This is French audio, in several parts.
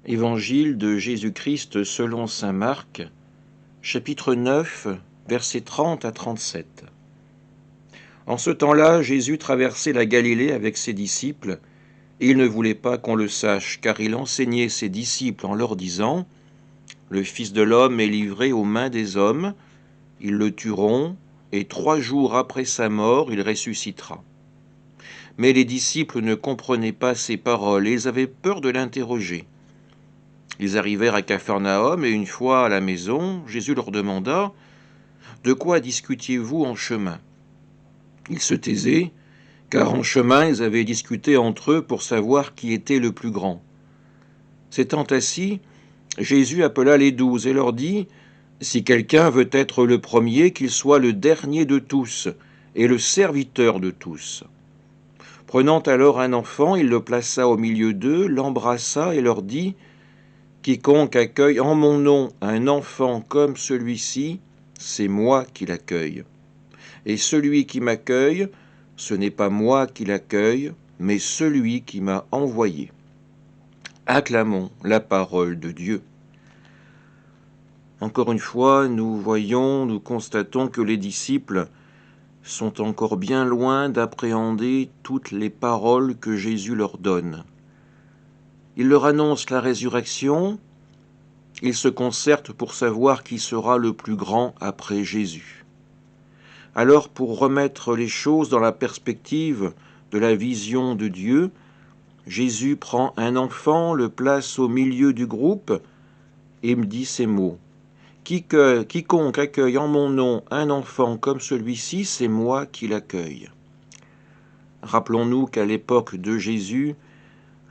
Évangile de Jésus-Christ selon saint Marc, chapitre 9, versets 30 à 37. En ce temps-là, Jésus traversait la Galilée avec ses disciples, et il ne voulait pas qu'on le sache, car il enseignait ses disciples en leur disant : « Le Fils de l'homme est livré aux mains des hommes, ils le tueront, et 3 jours après sa mort, il ressuscitera. » Mais les disciples ne comprenaient pas ces paroles, et ils avaient peur de l'interroger. Ils arrivèrent à Capharnaüm, et une fois à la maison, Jésus leur demanda : « De quoi discutiez-vous en chemin ?» Ils se taisaient, car en chemin ils avaient discuté entre eux pour savoir qui était le plus grand. S'étant assis, Jésus appela les 12 et leur dit : « Si quelqu'un veut être le premier, qu'il soit le dernier de tous et le serviteur de tous. » Prenant alors un enfant, il le plaça au milieu d'eux, l'embrassa et leur dit : « Quiconque accueille en mon nom un enfant comme celui-ci, c'est moi qui l'accueille. Et celui qui m'accueille, ce n'est pas moi qui l'accueille, mais celui qui m'a envoyé. » Acclamons la parole de Dieu. Encore une fois, nous constatons que les disciples sont encore bien loin d'appréhender toutes les paroles que Jésus leur donne. Il leur annonce la résurrection, ils se concertent pour savoir qui sera le plus grand après Jésus. Alors, pour remettre les choses dans la perspective de la vision de Dieu, Jésus prend un enfant, le place au milieu du groupe et me dit ces mots : « Quiconque accueille en mon nom un enfant comme celui-ci, c'est moi qui l'accueille. » Rappelons-nous qu'à l'époque de Jésus,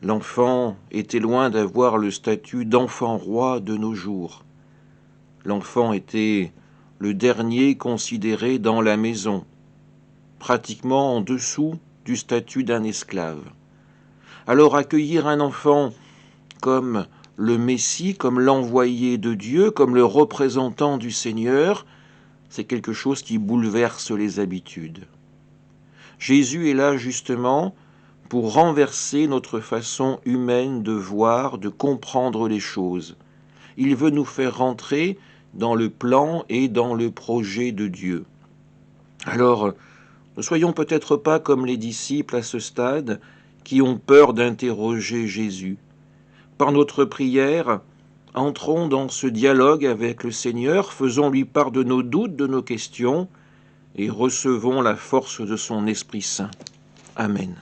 l'enfant était loin d'avoir le statut d'enfant roi de nos jours. L'enfant était le dernier considéré dans la maison, pratiquement en dessous du statut d'un esclave. Alors accueillir un enfant comme le Messie, comme l'envoyé de Dieu, comme le représentant du Seigneur, c'est quelque chose qui bouleverse les habitudes. Jésus est là justement pour renverser notre façon humaine de voir, de comprendre les choses. Il veut nous faire rentrer dans le plan et dans le projet de Dieu. Alors, ne soyons peut-être pas comme les disciples à ce stade qui ont peur d'interroger Jésus. Par notre prière, entrons dans ce dialogue avec le Seigneur, faisons-lui part de nos doutes, de nos questions, et recevons la force de son Esprit Saint. Amen.